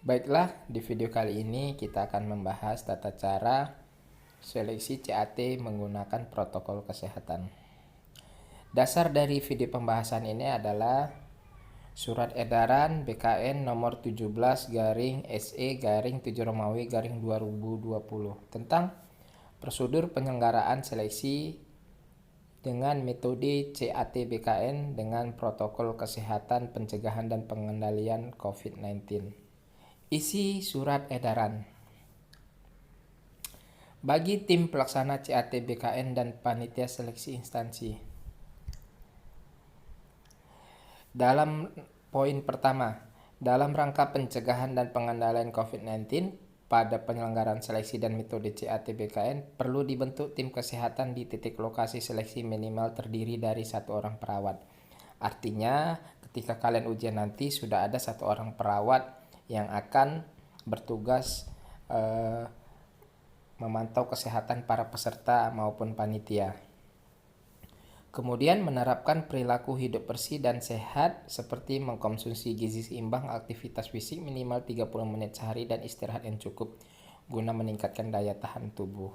Baiklah, di video kali ini kita akan membahas tata cara seleksi CAT menggunakan protokol kesehatan. Dasar dari video pembahasan ini adalah Surat Edaran BKN nomor 17/SE/7 Romawi/2020 tentang prosedur penyelenggaraan seleksi dengan metode CAT BKN dengan protokol kesehatan pencegahan dan pengendalian COVID-19. Isi surat edaran. Bagi tim pelaksana CAT BKN dan panitia seleksi instansi. Dalam poin pertama, dalam rangka pencegahan dan pengendalian COVID-19, pada penyelenggaraan seleksi dan metode CAT BKN perlu dibentuk tim kesehatan di titik lokasi seleksi minimal terdiri dari 1 orang perawat. Artinya, ketika kalian ujian nanti sudah ada 1 orang perawat yang akan bertugas memantau kesehatan para peserta maupun panitia. Kemudian menerapkan perilaku hidup bersih dan sehat seperti mengkonsumsi gizi seimbang, aktivitas fisik minimal 30 menit sehari dan istirahat yang cukup guna meningkatkan daya tahan tubuh.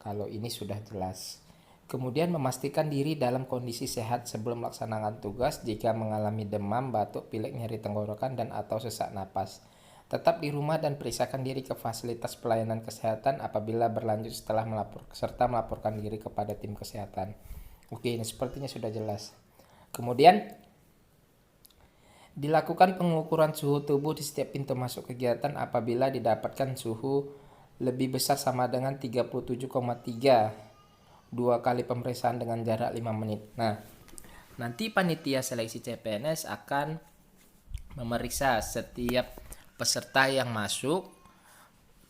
Kalau ini sudah jelas. Kemudian memastikan diri dalam kondisi sehat sebelum melaksanakan tugas jika mengalami demam, batuk, pilek, nyeri tenggorokan dan atau sesak napas. Tetap di rumah dan periksakan diri ke fasilitas pelayanan kesehatan apabila berlanjut setelah melaporkan diri kepada tim kesehatan. Oke, ini sepertinya sudah jelas. Kemudian dilakukan pengukuran suhu tubuh di setiap pintu masuk kegiatan apabila didapatkan suhu lebih besar sama dengan 37,3 2 kali pemeriksaan dengan jarak 5 menit. Nah, nanti panitia seleksi CPNS akan memeriksa setiap peserta yang masuk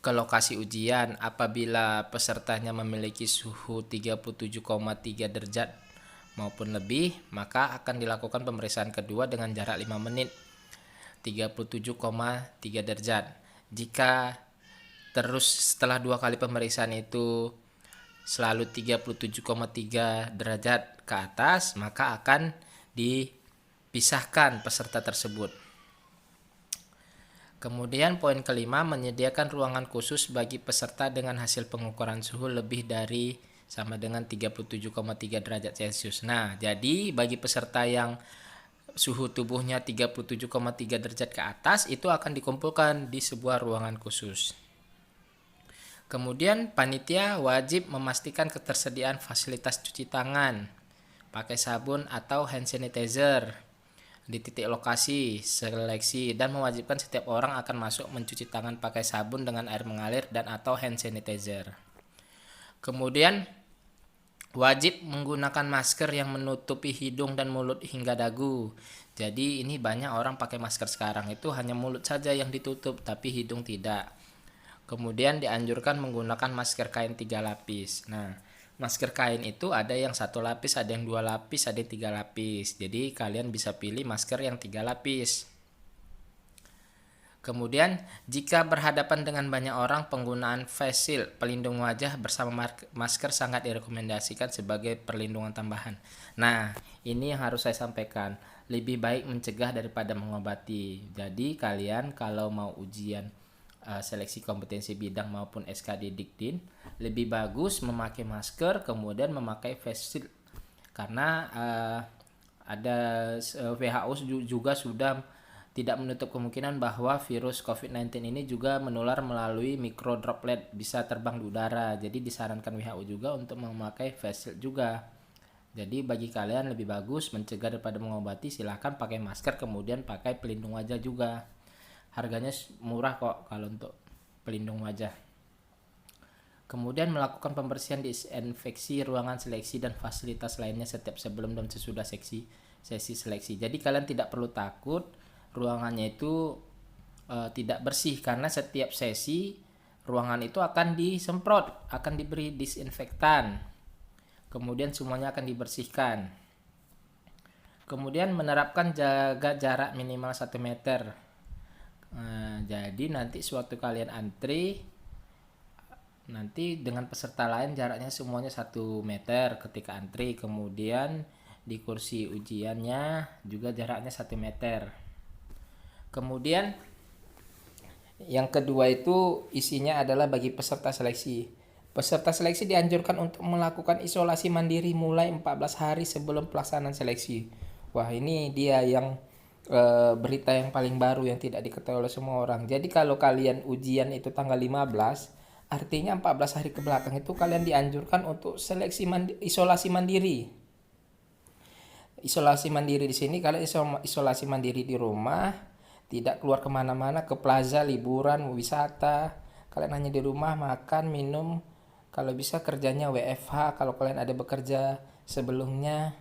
ke lokasi ujian. Apabila pesertanya memiliki suhu 37,3 derajat maupun lebih, maka akan dilakukan pemeriksaan kedua dengan jarak 5 menit 37,3 derajat. Jika terus setelah 2 kali pemeriksaan itu selalu 37,3 derajat ke atas, maka akan dipisahkan peserta tersebut. Kemudian poin kelima, menyediakan ruangan khusus bagi peserta dengan hasil pengukuran suhu lebih dari sama dengan 37,3 derajat Celcius. Nah, jadi bagi peserta yang suhu tubuhnya 37,3 derajat ke atas itu akan dikumpulkan di sebuah ruangan khusus. Kemudian panitia wajib memastikan ketersediaan fasilitas cuci tangan, pakai sabun atau hand sanitizer di titik lokasi seleksi dan mewajibkan setiap orang akan masuk mencuci tangan pakai sabun dengan air mengalir dan atau hand sanitizer. Kemudian wajib menggunakan masker yang menutupi hidung dan mulut hingga dagu. Jadi ini banyak orang pakai masker sekarang itu hanya mulut saja yang ditutup tapi hidung tidak. Kemudian dianjurkan menggunakan masker kain 3 lapis. Nah, masker kain itu ada yang 1 lapis, ada yang 2 lapis, ada yang 3 lapis. Jadi kalian bisa pilih masker yang 3 lapis. Kemudian jika berhadapan dengan banyak orang, penggunaan face shield pelindung wajah bersama masker sangat direkomendasikan sebagai perlindungan tambahan. Nah, ini yang harus saya sampaikan. Lebih baik mencegah daripada mengobati. Jadi kalian kalau mau ujian seleksi kompetensi bidang maupun SKD Diktin, lebih bagus memakai masker kemudian memakai face shield karena ada WHO juga sudah tidak menutup kemungkinan bahwa virus COVID-19 ini juga menular melalui mikrodroplet, bisa terbang di udara. Jadi disarankan WHO juga untuk memakai face shield juga. Jadi bagi kalian lebih bagus mencegah daripada mengobati, silahkan pakai masker kemudian pakai pelindung wajah juga. Harganya murah kok kalau untuk pelindung wajah. Kemudian melakukan pembersihan disinfeksi ruangan seleksi dan fasilitas lainnya setiap sebelum dan sesudah sesi seleksi. Jadi kalian tidak perlu takut ruangannya itu tidak bersih karena setiap sesi ruangan itu akan disemprot, akan diberi disinfektan. Kemudian semuanya akan dibersihkan. Kemudian menerapkan jaga jarak minimal 1 meter. Jadi nanti suatu kalian antri, nanti dengan peserta lain jaraknya semuanya 1 meter ketika antri. Kemudian di kursi ujiannya juga jaraknya 1 meter. Kemudian Yang kedua itu isinya adalah bagi peserta seleksi. Peserta seleksi dianjurkan untuk melakukan isolasi mandiri mulai 14 hari sebelum pelaksanaan seleksi. Wah, ini dia yang berita yang paling baru yang tidak diketahui oleh semua orang. Jadi kalau kalian ujian itu tanggal 15, artinya 14 hari ke belakang itu kalian dianjurkan untuk isolasi mandiri. Isolasi mandiri di sini kalian isolasi mandiri di rumah, tidak keluar kemana-mana, ke plaza, liburan, wisata. Kalian hanya di rumah makan, minum, kalau bisa kerjanya WFH kalau kalian ada bekerja sebelumnya,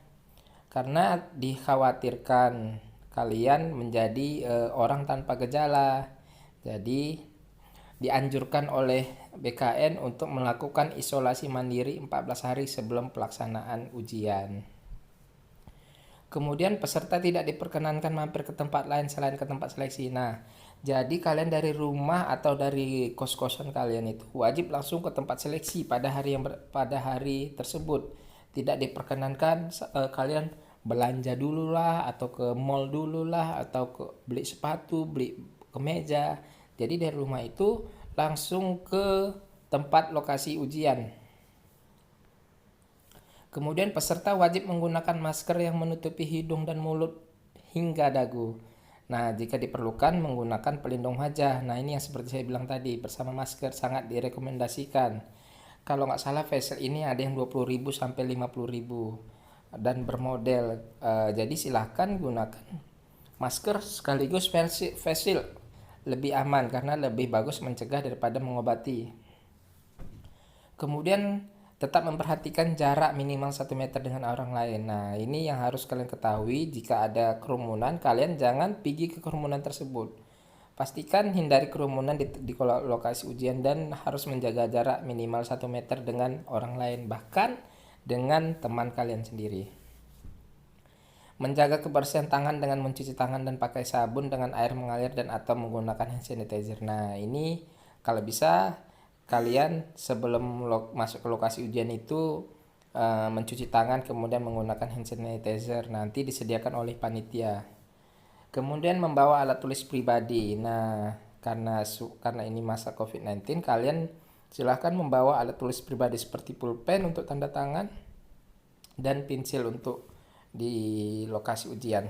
karena dikhawatirkan kalian menjadi orang tanpa gejala. Jadi dianjurkan oleh BKN untuk melakukan isolasi mandiri 14 hari sebelum pelaksanaan ujian. Kemudian peserta tidak diperkenankan mampir ke tempat lain selain ke tempat seleksi. Nah, jadi kalian dari rumah atau dari kos-kosan kalian itu wajib langsung ke tempat seleksi pada hari tersebut. Tidak diperkenankan kalian belanja dulu lah, atau ke mall dulu lah, atau ke beli sepatu, beli kemeja. Jadi dari rumah itu langsung ke tempat lokasi ujian. Kemudian peserta wajib menggunakan masker yang menutupi hidung dan mulut hingga dagu. Nah, jika diperlukan menggunakan pelindung wajah. Nah, ini yang seperti saya bilang tadi, bersama masker sangat direkomendasikan. Kalau nggak salah face ini ada yang 20.000 sampai 50.000 dan bermodel. Jadi silahkan gunakan masker sekaligus face shield. Lebih aman karena lebih bagus mencegah daripada mengobati. Kemudian tetap memperhatikan jarak minimal 1 meter dengan orang lain. Nah, ini yang harus kalian ketahui. Jika ada kerumunan, kalian jangan pergi ke kerumunan tersebut. Pastikan hindari kerumunan di lokasi ujian dan harus menjaga jarak minimal 1 meter dengan orang lain, bahkan dengan teman kalian sendiri. Menjaga kebersihan tangan dengan mencuci tangan dan pakai sabun dengan air mengalir dan atau menggunakan hand sanitizer. Nah, ini kalau bisa kalian sebelum masuk ke lokasi ujian itu mencuci tangan, kemudian menggunakan hand sanitizer, nanti disediakan oleh panitia. Kemudian membawa alat tulis pribadi. Nah, karena ini masa COVID-19, kalian silahkan membawa alat tulis pribadi seperti pulpen untuk tanda tangan dan pensil untuk di lokasi ujian.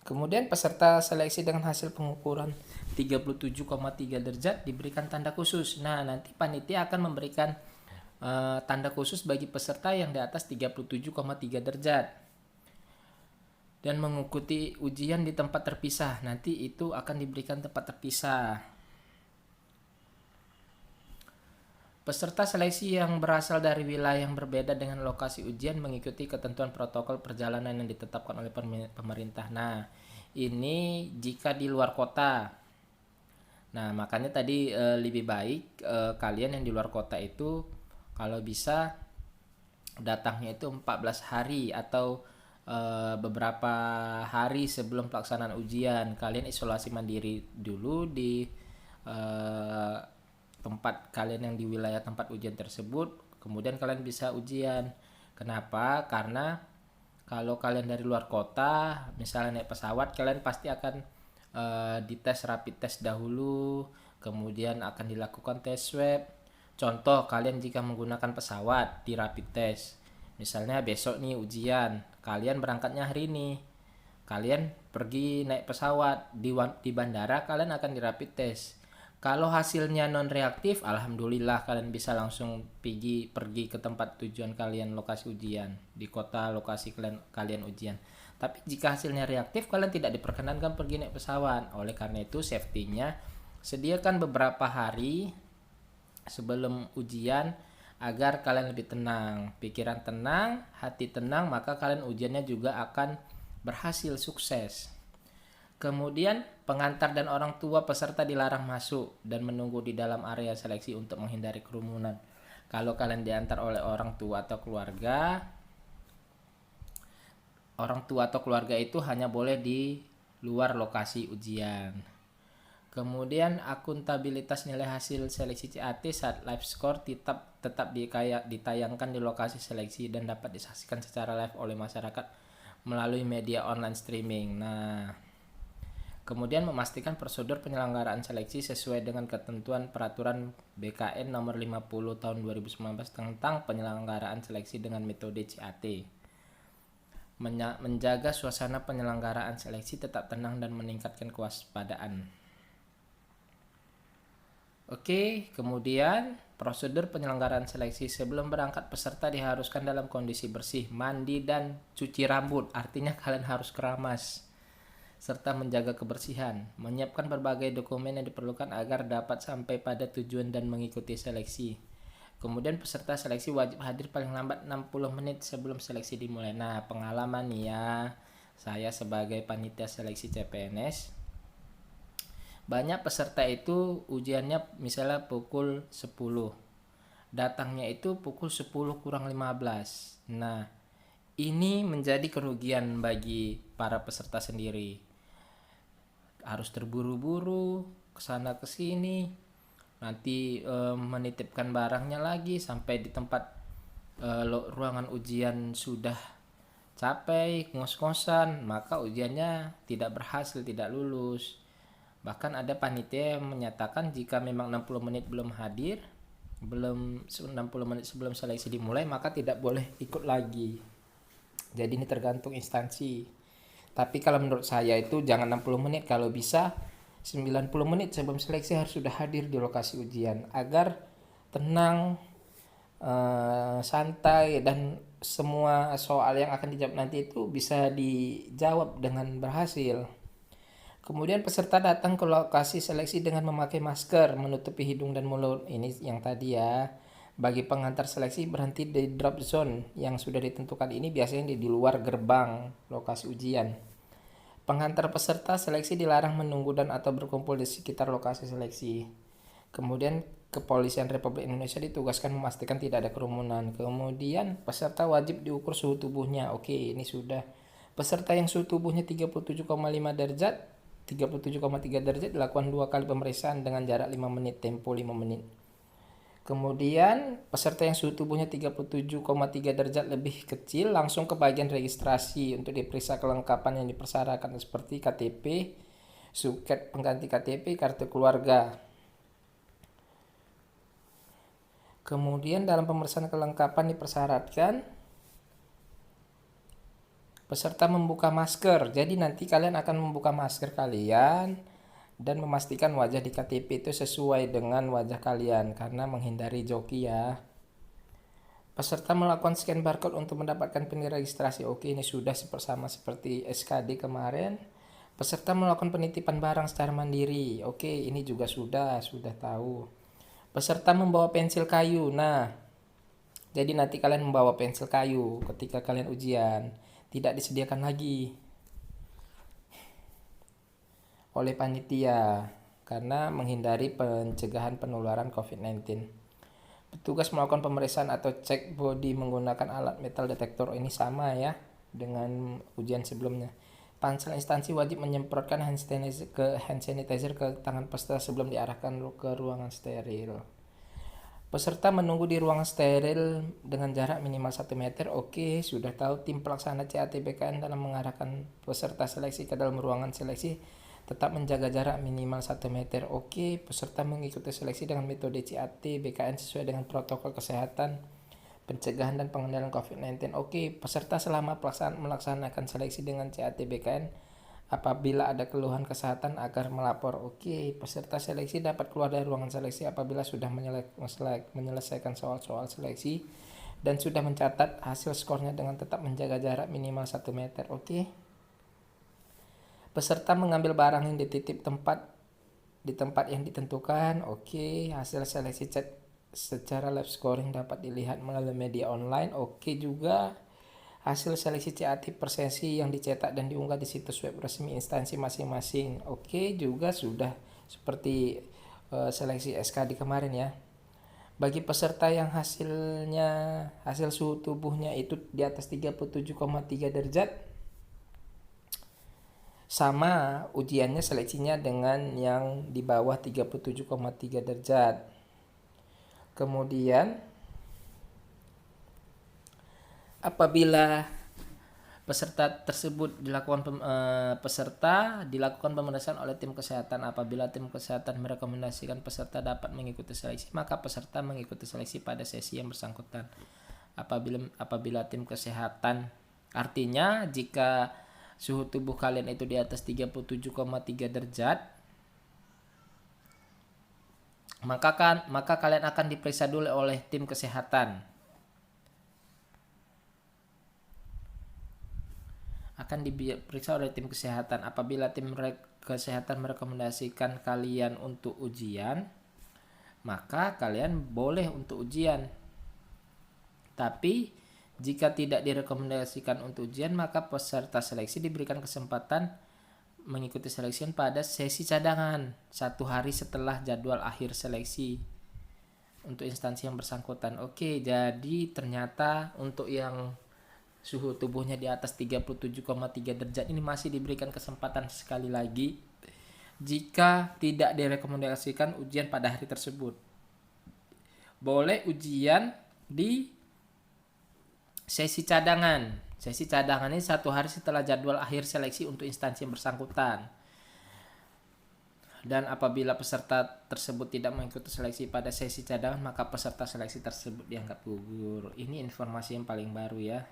Kemudian peserta seleksi dengan hasil pengukuran 37,3 derajat diberikan tanda khusus. Nah, nanti panitia akan memberikan tanda khusus bagi peserta yang di atas 37,3 derajat dan mengikuti ujian di tempat terpisah. Nanti itu akan diberikan tempat terpisah. Peserta seleksi yang berasal dari wilayah yang berbeda dengan lokasi ujian mengikuti ketentuan protokol perjalanan yang ditetapkan oleh pemerintah. Nah, ini jika di luar kota. Nah, makanya tadi lebih baik kalian yang di luar kota itu kalau bisa datangnya itu 14 hari atau beberapa hari sebelum pelaksanaan ujian. Kalian isolasi mandiri dulu di tempat kalian yang di wilayah tempat ujian tersebut, kemudian kalian bisa ujian. Kenapa? Karena kalau kalian dari luar kota, misalnya naik pesawat, kalian pasti akan dites rapid test dahulu, kemudian akan dilakukan tes swab. Contoh, kalian jika menggunakan pesawat di rapid test, misalnya besok nih ujian, kalian berangkatnya hari ini, kalian pergi naik pesawat di bandara, kalian akan di rapid test. Kalau hasilnya non reaktif, alhamdulillah kalian bisa langsung pergi ke tempat tujuan kalian, lokasi ujian, di kota lokasi kalian ujian. Tapi jika hasilnya reaktif, kalian tidak diperkenankan pergi naik pesawat. Oleh karena itu, safety-nya sediakan beberapa hari sebelum ujian agar kalian lebih tenang, pikiran tenang, hati tenang, maka kalian ujiannya juga akan berhasil sukses. Kemudian pengantar dan orang tua peserta dilarang masuk dan menunggu di dalam area seleksi untuk menghindari kerumunan. Kalau kalian diantar oleh orang tua atau keluarga itu hanya boleh di luar lokasi ujian. Kemudian akuntabilitas nilai hasil seleksi CAT saat live score tetap ditayangkan di lokasi seleksi dan dapat disaksikan secara live oleh masyarakat melalui media online streaming. Nah, Kemudian memastikan prosedur penyelenggaraan seleksi sesuai dengan ketentuan Peraturan BKN Nomor 50 Tahun 2019 tentang penyelenggaraan seleksi dengan metode CAT. Menjaga suasana penyelenggaraan seleksi tetap tenang dan meningkatkan kewaspadaan. Oke, kemudian prosedur penyelenggaraan seleksi sebelum berangkat peserta diharuskan dalam kondisi bersih, mandi dan cuci rambut. Artinya kalian harus keramas serta menjaga kebersihan, menyiapkan berbagai dokumen yang diperlukan agar dapat sampai pada tujuan dan mengikuti seleksi. Kemudian peserta seleksi wajib hadir paling lambat 60 menit sebelum seleksi dimulai. Nah, pengalaman nih ya, saya sebagai panitia seleksi CPNS, banyak peserta itu ujiannya misalnya pukul 10. Datangnya itu pukul 10 kurang 15. Nah, ini menjadi kerugian bagi para peserta sendiri. Harus terburu-buru kesana kesini, nanti menitipkan barangnya lagi sampai di tempat ruangan ujian sudah capek, ngos-ngosan, maka ujiannya tidak berhasil, tidak lulus. Bahkan ada panitia yang menyatakan jika memang 60 menit belum hadir, belum 60 menit sebelum seleksi dimulai, maka tidak boleh ikut lagi. Jadi ini tergantung instansi. Tapi kalau menurut saya itu jangan 60 menit, kalau bisa 90 menit sebelum seleksi harus sudah hadir di lokasi ujian agar tenang, santai, dan semua soal yang akan dijawab nanti itu bisa dijawab dengan berhasil. Kemudian peserta datang ke lokasi seleksi dengan memakai masker, menutupi hidung dan mulut. Ini yang tadi ya. Bagi pengantar seleksi berhenti di drop zone yang sudah ditentukan, ini biasanya di luar gerbang lokasi ujian. Pengantar peserta seleksi dilarang menunggu dan atau berkumpul di sekitar lokasi seleksi. Kemudian Kepolisian Republik Indonesia ditugaskan memastikan tidak ada kerumunan. Kemudian peserta wajib diukur suhu tubuhnya. Oke, ini sudah. Peserta yang suhu tubuhnya 37,5 derajat, 37,3 derajat dilakukan 2 kali pemeriksaan dengan jarak 5 menit, tempo 5 menit. Kemudian peserta yang suhu tubuhnya 37,3 derajat lebih kecil langsung ke bagian registrasi untuk diperiksa kelengkapan yang dipersyaratkan seperti KTP, suket pengganti KTP, kartu keluarga. Kemudian dalam pemeriksaan kelengkapan dipersyaratkan peserta membuka masker. Jadi nanti kalian akan membuka masker kalian dan memastikan wajah di KTP itu sesuai dengan wajah kalian karena menghindari joki ya. Peserta melakukan scan barcode untuk mendapatkan pin registrasi. Oke, ini sudah sama seperti SKD kemarin. Peserta melakukan penitipan barang secara mandiri. Oke, ini juga sudah tahu. Peserta membawa pensil kayu. Nah, jadi nanti kalian membawa pensil kayu ketika kalian ujian. Tidak disediakan lagi oleh panitia karena menghindari pencegahan penularan COVID-19. Petugas melakukan pemeriksaan atau cek body menggunakan alat metal detektor. Ini sama ya dengan ujian sebelumnya. Pansel instansi wajib menyemprotkan hand sanitizer ke tangan peserta sebelum diarahkan ke ruangan steril. Peserta menunggu di ruangan steril dengan jarak minimal 1 meter. Oke, sudah tahu. Tim pelaksana CAT BKN dalam mengarahkan peserta seleksi ke dalam ruangan seleksi tetap menjaga jarak minimal 1 meter. Oke, peserta mengikuti seleksi dengan metode CAT BKN sesuai dengan protokol kesehatan, pencegahan dan pengendalian COVID-19. Oke, peserta selama melaksanakan seleksi dengan CAT BKN apabila ada keluhan kesehatan agar melapor. Oke, peserta seleksi dapat keluar dari ruangan seleksi apabila sudah menyelesaikan soal-soal seleksi dan sudah mencatat hasil skornya dengan tetap menjaga jarak minimal 1 meter. Oke. Peserta mengambil barang yang dititip di tempat yang ditentukan. Oke, hasil seleksi cek secara live scoring dapat dilihat melalui media online. Oke juga. Hasil seleksi CAT per sesi yang dicetak dan diunggah di situs web resmi instansi masing-masing. Oke juga sudah seperti seleksi SKD kemarin ya. Bagi peserta yang hasil suhu tubuhnya itu di atas 37,3 derajat, sama ujiannya seleksinya dengan yang di bawah 37,3 derajat. Kemudian apabila Peserta dilakukan pemeriksaan oleh tim kesehatan. Apabila tim kesehatan merekomendasikan peserta dapat mengikuti seleksi, maka peserta mengikuti seleksi pada sesi yang bersangkutan. Apabila tim kesehatan, artinya jika suhu tubuh kalian itu di atas 37,3 derajat, maka kalian akan diperiksa dulu oleh tim kesehatan. Apabila tim kesehatan merekomendasikan kalian untuk ujian, maka kalian boleh untuk ujian. Tapi jika tidak direkomendasikan untuk ujian, maka peserta seleksi diberikan kesempatan mengikuti seleksi pada sesi cadangan 1 hari setelah jadwal akhir seleksi untuk instansi yang bersangkutan. Oke, jadi ternyata untuk yang suhu tubuhnya di atas 37,3 derajat ini masih diberikan kesempatan sekali lagi jika tidak direkomendasikan ujian pada hari tersebut. Boleh ujian di sesi cadangan. Sesi cadangan ini 1 hari setelah jadwal akhir seleksi untuk instansi yang bersangkutan. Dan apabila peserta tersebut tidak mengikuti seleksi pada sesi cadangan, maka peserta seleksi tersebut dianggap gugur. Ini informasi yang paling baru ya.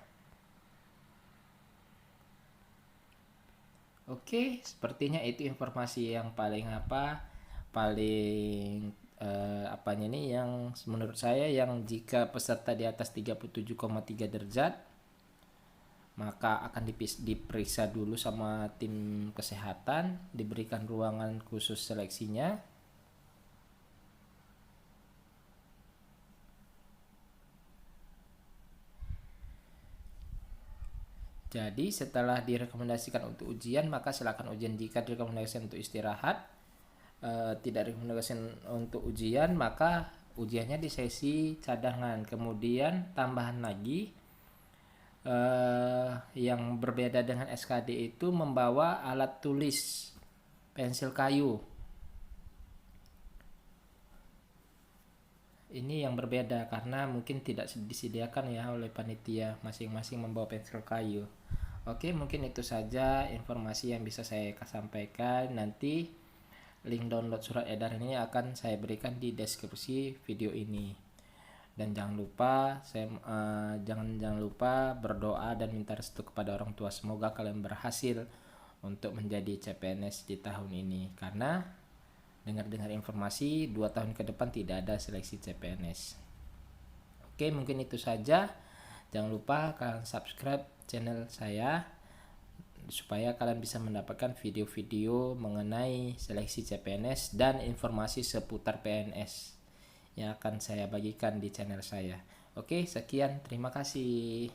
Oke, sepertinya itu informasi yang yang menurut saya, yang jika peserta di atas 37,3 derajat maka akan diperiksa dulu sama tim kesehatan, diberikan ruangan khusus seleksinya. Jadi setelah direkomendasikan untuk ujian, maka silakan ujian. Jika direkomendasikan untuk istirahat, tidak direkomendasikan untuk ujian, maka ujiannya di sesi cadangan. Kemudian tambahan lagi, yang berbeda dengan SKD itu membawa alat tulis, pensil kayu. Ini yang berbeda karena mungkin tidak disediakan ya oleh panitia, masing-masing membawa pensil kayu. Oke, mungkin itu saja informasi yang bisa saya sampaikan. Nanti link download surat edaran ini akan saya berikan di deskripsi video ini. Dan jangan lupa berdoa dan minta restu kepada orang tua. Semoga kalian berhasil untuk menjadi CPNS di tahun ini, karena dengar informasi 2 tahun ke depan tidak ada seleksi CPNS. Oke, mungkin itu saja. Jangan lupa kalian subscribe channel saya supaya kalian bisa mendapatkan video-video mengenai seleksi CPNS dan informasi seputar PNS yang akan saya bagikan di channel saya. Oke, sekian, terima kasih.